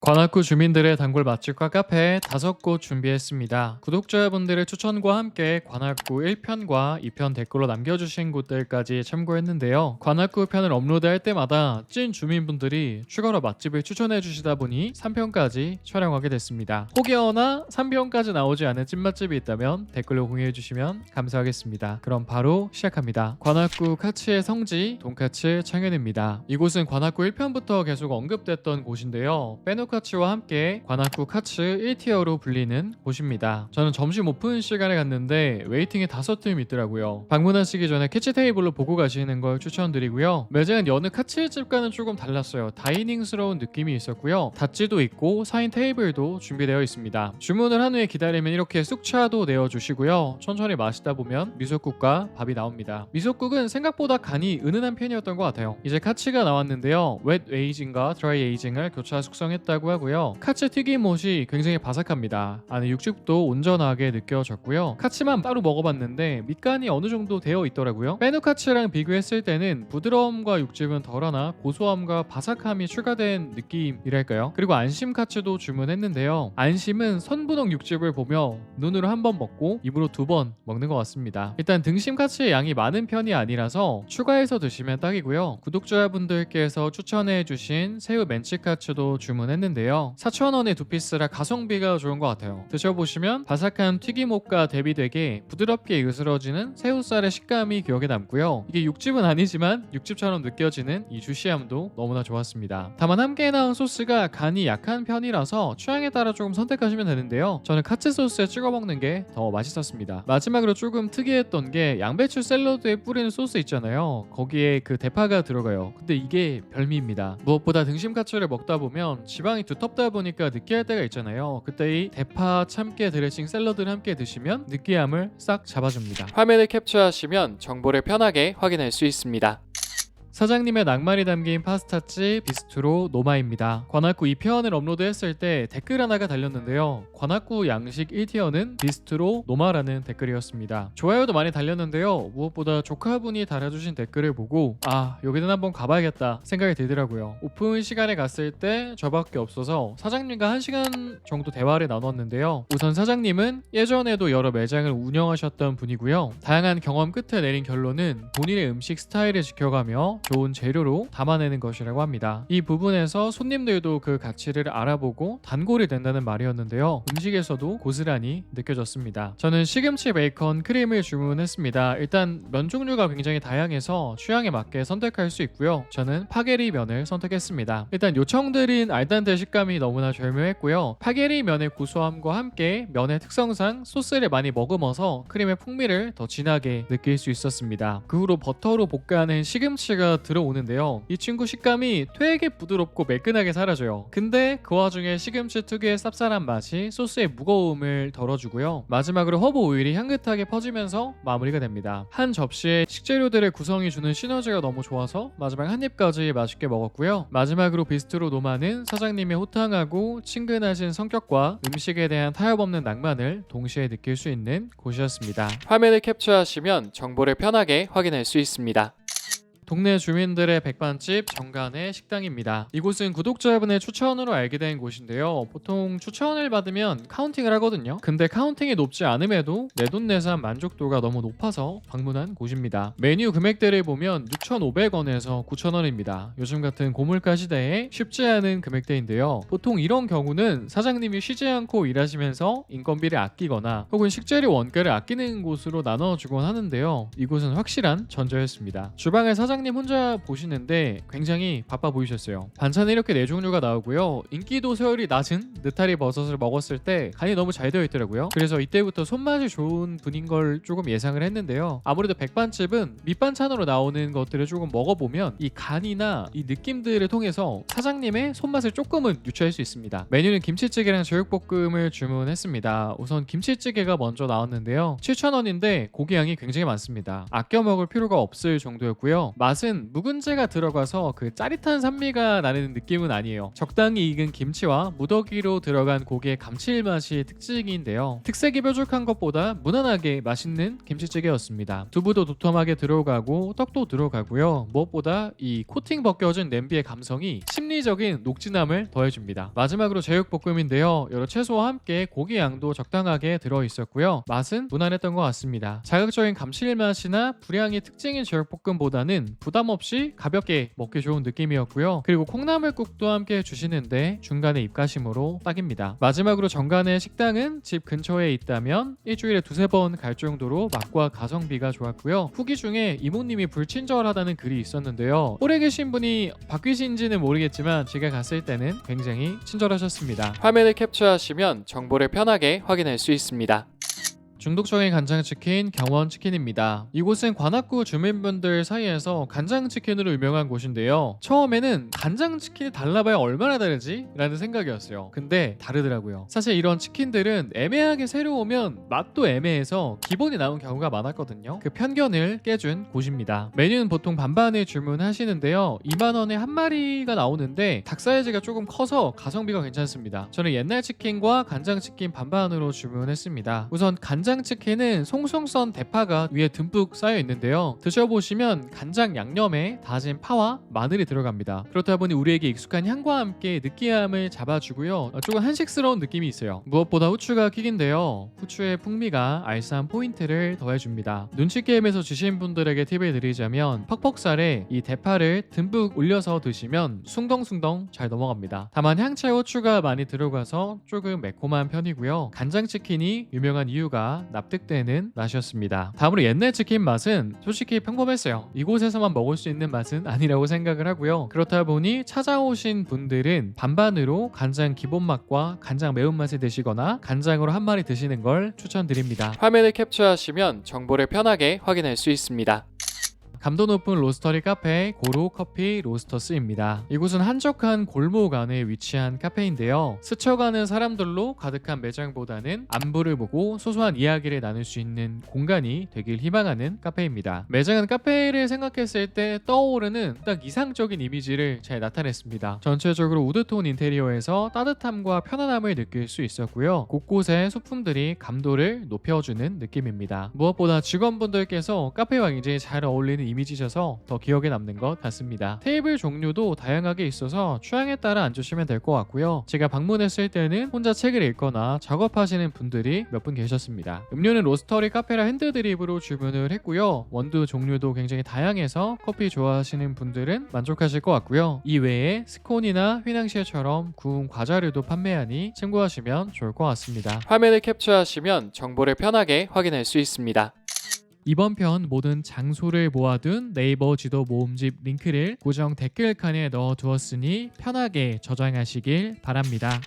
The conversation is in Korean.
관악구 주민들의 단골 맛집과 카페 5곳 준비했습니다. 구독자분들의 추천과 함께 관악구 1편과 2편 댓글로 남겨주신 곳들까지 참고했는데요. 관악구 편을 업로드할 때마다 찐 주민분들이 추가로 맛집을 추천해 주시다 보니 3편까지 촬영하게 됐습니다. 혹여나 3편까지 나오지 않은 찐맛집이 있다면 댓글로 공유해 주시면 감사하겠습니다. 그럼 바로 시작합니다. 관악구 카츠의 성지 돈카츠 창현입니다. 이곳은 관악구 1편부터 계속 언급됐던 곳인데요. 카츠와 함께 관악구 카츠 1티어로 불리는 곳입니다. 저는 점심 오픈 시간에 갔는데 웨이팅이 5팀 있더라고요. 방문하시기 전에 캐치 테이블로 보고 가시는 걸 추천드리고요. 매장은 여느 카츠집과는 조금 달랐어요. 다이닝스러운 느낌이 있었고요. 닷지도 있고 4인 테이블도 준비되어 있습니다. 주문을 한 후에 기다리면 이렇게 쑥차도 내어주시고요. 천천히 마시다 보면 미소국과 밥이 나옵니다. 미소국은 생각보다 간이 은은한 편이었던 것 같아요. 이제 카츠가 나왔는데요. 웻 에이징과 드라이 에이징을 교차 숙성했다고 하고요. 카츠 튀김옷이 굉장히 바삭합니다. 안에 육즙도 온전하게 느껴졌고요. 카츠만 따로 먹어봤는데 밑간이 어느 정도 되어 있더라고요. 빼누 카츠랑 비교했을 때는 부드러움과 육즙은 덜하나 고소함과 바삭함이 추가된 느낌이랄까요. 그리고 안심 카츠도 주문했는데요. 안심은 선분홍 육즙을 보며 눈으로 한 번 먹고 입으로 2번 먹는 것 같습니다. 일단 등심 카츠의 양이 많은 편이 아니라서 추가해서 드시면 딱이고요. 구독자분들께서 추천해주신 새우 멘치 카츠도 주문했는데요. 4,000원에 2피스라 가성비가 좋은 것 같아요. 드셔보시면 바삭한 튀김옷과 대비되게 부드럽게 으스러지는 새우살의 식감이 기억에 남고요. 이게 육즙은 아니지만 육즙처럼 느껴지는 이 주시함도 너무나 좋았습니다. 다만 함께 나온 소스가 간이 약한 편이라서 취향에 따라 조금 선택하시면 되는데요. 저는 카츠 소스에 찍어 먹는 게 더 맛있었습니다. 마지막으로 조금 특이했던 게 양배추 샐러드에 뿌리는 소스 있잖아요. 거기에 그 대파가 들어가요. 근데 이게 별미입니다. 무엇보다 등심 카츠를 먹다 보면 지방이 두텁다 보니까 느끼할 때가 있잖아요. 그때 이 대파 참깨 드레싱 샐러드를 함께 드시면 느끼함을 싹 잡아줍니다. 화면을 캡처하시면 정보를 편하게 확인할 수 있습니다. 사장님의 낭만이 담긴 파스타집 비스트로 노마입니다. 관악구 2편을 업로드했을 때 댓글 하나가 달렸는데요. 관악구 양식 1티어는 비스트로 노마라는 댓글이었습니다. 좋아요도 많이 달렸는데요. 무엇보다 조카분이 달아주신 댓글을 보고 여기는 한번 가봐야겠다 생각이 들더라고요. 오픈 시간에 갔을 때 저밖에 없어서 사장님과 1시간 정도 대화를 나눴는데요. 우선 사장님은 예전에도 여러 매장을 운영하셨던 분이고요. 다양한 경험 끝에 내린 결론은 본인의 음식 스타일을 지켜가며 좋은 재료로 담아내는 것이라고 합니다. 이 부분에서 손님들도 그 가치를 알아보고 단골이 된다는 말이었는데요. 음식에서도 고스란히 느껴졌습니다. 저는 시금치 베이컨 크림을 주문했습니다. 일단 면 종류가 굉장히 다양해서 취향에 맞게 선택할 수 있고요. 저는 파게리 면을 선택했습니다. 일단 요청드린 알단테 식감이 너무나 절묘했고요. 파게리 면의 고소함과 함께 면의 특성상 소스를 많이 머금어서 크림의 풍미를 더 진하게 느낄 수 있었습니다. 그 후로 버터로 볶아낸 시금치가 들어오는데요. 이 친구 식감이 되게 부드럽고 매끈하게 사라져요. 근데 그 와중에 시금치 특유의 쌉쌀한 맛이 소스의 무거움을 덜어주고요. 마지막으로 허브 오일이 향긋하게 퍼지면서 마무리가 됩니다. 한 접시에 식재료들의 구성이 주는 시너지가 너무 좋아서 마지막 한 입까지 맛있게 먹었고요. 마지막으로 비스트로 노마는 사장님의 호탕하고 친근하신 성격과 음식에 대한 타협 없는 낭만을 동시에 느낄 수 있는 곳이었습니다. 화면을 캡처하시면 정보를 편하게 확인할 수 있습니다. 동네 주민들의 백반집 정간의 식당입니다. 이곳은 구독자분의 추천으로 알게 된 곳인데요. 보통 추천을 받으면 카운팅을 하거든요. 근데 카운팅이 높지 않음에도 내돈내산 만족도가 너무 높아서 방문한 곳입니다. 메뉴 금액대를 보면 6,500원에서 9,000원입니다. 요즘 같은 고물가 시대에 쉽지 않은 금액대인데요. 보통 이런 경우는 사장님이 쉬지 않고 일하시면서 인건비를 아끼거나 혹은 식재료 원가를 아끼는 곳으로 나눠주곤 하는데요. 이곳은 확실한 전저였습니다. 주방에 사장님 혼자 보시는데 굉장히 바빠 보이셨어요. 반찬은 이렇게 4종류가 나오고요. 인기도 서열이 낮은 느타리 버섯을 먹었을 때 간이 너무 잘 되어 있더라고요. 그래서 이때부터 손맛이 좋은 분인 걸 조금 예상을 했는데요. 아무래도 백반집은 밑반찬으로 나오는 것들을 조금 먹어보면 이 간이나 이 느낌들을 통해서 사장님의 손맛을 조금은 유추할 수 있습니다. 메뉴는 김치찌개랑 제육볶음을 주문했습니다. 우선 김치찌개가 먼저 나왔는데요. 7,000원인데 고기 양이 굉장히 많습니다. 아껴 먹을 필요가 없을 정도였고요. 맛은 묵은지가 들어가서 그 짜릿한 산미가 나는 느낌은 아니에요. 적당히 익은 김치와 무더기로 들어간 고기의 감칠맛이 특징인데요. 특색이 뾰족한 것보다 무난하게 맛있는 김치찌개였습니다. 두부도 도톰하게 들어가고 떡도 들어가고요. 무엇보다 이 코팅 벗겨진 냄비의 감성이 심리적인 녹진함을 더해줍니다. 마지막으로 제육볶음인데요. 여러 채소와 함께 고기 양도 적당하게 들어있었고요. 맛은 무난했던 것 같습니다. 자극적인 감칠맛이나 불향이 특징인 제육볶음보다는 부담없이 가볍게 먹기 좋은 느낌이었고요. 그리고 콩나물국도 함께 주시는데 중간에 입가심으로 딱입니다. 마지막으로 정간의 식당은 집 근처에 있다면 일주일에 두세 번 갈 정도로 맛과 가성비가 좋았고요. 후기 중에 이모님이 불친절하다는 글이 있었는데요. 오래 계신 분이 바뀌신지는 모르겠지만 제가 갔을 때는 굉장히 친절하셨습니다. 화면을 캡처하시면 정보를 편하게 확인할 수 있습니다. 중독적인 간장치킨 경원치킨입니다. 이곳은 관악구 주민분들 사이에서 간장치킨으로 유명한 곳인데요. 처음에는 간장치킨이 달라봐야 얼마나 다르지? 라는 생각이었어요. 근데 다르더라고요. 사실 이런 치킨들은 애매하게 새로우면 맛도 애매해서 기본이 나온 경우가 많았거든요. 그 편견을 깨준 곳입니다. 메뉴는 보통 반반을 주문하시는데요. 2만원에 한 마리가 나오는데 닭 사이즈가 조금 커서 가성비가 괜찮습니다. 저는 옛날 치킨과 간장치킨 반반으로 주문했습니다. 우선 간장치킨은 송송 썬 대파가 위에 듬뿍 쌓여 있는데요. 드셔보시면 간장 양념에 다진 파와 마늘이 들어갑니다. 그렇다 보니 우리에게 익숙한 향과 함께 느끼함을 잡아주고요. 조금 한식스러운 느낌이 있어요. 무엇보다 후추가 킥인데요. 후추의 풍미가 알싸한 포인트를 더해줍니다. 눈치 게임에서 주신 분들에게 팁을 드리자면 퍽퍽살에 이 대파를 듬뿍 올려서 드시면 숭덩숭덩 잘 넘어갑니다. 다만 향채 후추가 많이 들어가서 조금 매콤한 편이고요. 간장치킨이 유명한 이유가 납득되는 맛이었습니다. 다음으로 옛날 치킨 맛은 솔직히 평범했어요. 이곳에서만 먹을 수 있는 맛은 아니라고 생각을 하고요. 그렇다 보니 찾아오신 분들은 반반으로 간장 기본 맛과 간장 매운맛을 드시거나 간장으로 한 마리 드시는 걸 추천드립니다. 화면을 캡처하시면 정보를 편하게 확인할 수 있습니다. 감도 높은 로스터리 카페 고로 커피 로스터스입니다. 이곳은 한적한 골목 안에 위치한 카페인데요. 스쳐가는 사람들로 가득한 매장보다는 안부를 보고 소소한 이야기를 나눌 수 있는 공간이 되길 희망하는 카페입니다. 매장은 카페를 생각했을 때 떠오르는 딱 이상적인 이미지를 잘 나타냈습니다. 전체적으로 우드톤 인테리어에서 따뜻함과 편안함을 느낄 수 있었고요. 곳곳에 소품들이 감도를 높여주는 느낌입니다. 무엇보다 직원분들께서 카페와 굉장히 잘 어울리는 이미지셔서 더 기억에 남는 것 같습니다. 테이블 종류도 다양하게 있어서 취향에 따라 앉으시면 될 것 같고요. 제가 방문했을 때는 혼자 책을 읽거나 작업하시는 분들이 몇 분 계셨습니다. 음료는 로스터리 카페라 핸드드립으로 주문을 했고요. 원두 종류도 굉장히 다양해서 커피 좋아하시는 분들은 만족하실 것 같고요. 이외에 스콘이나 휘낭시에처럼 구운 과자류도 판매하니 참고하시면 좋을 것 같습니다. 화면을 캡처하시면 정보를 편하게 확인할 수 있습니다. 이번 편 모든 장소를 모아둔 네이버 지도 모음집 링크를 고정 댓글칸에 넣어두었으니 편하게 저장하시길 바랍니다.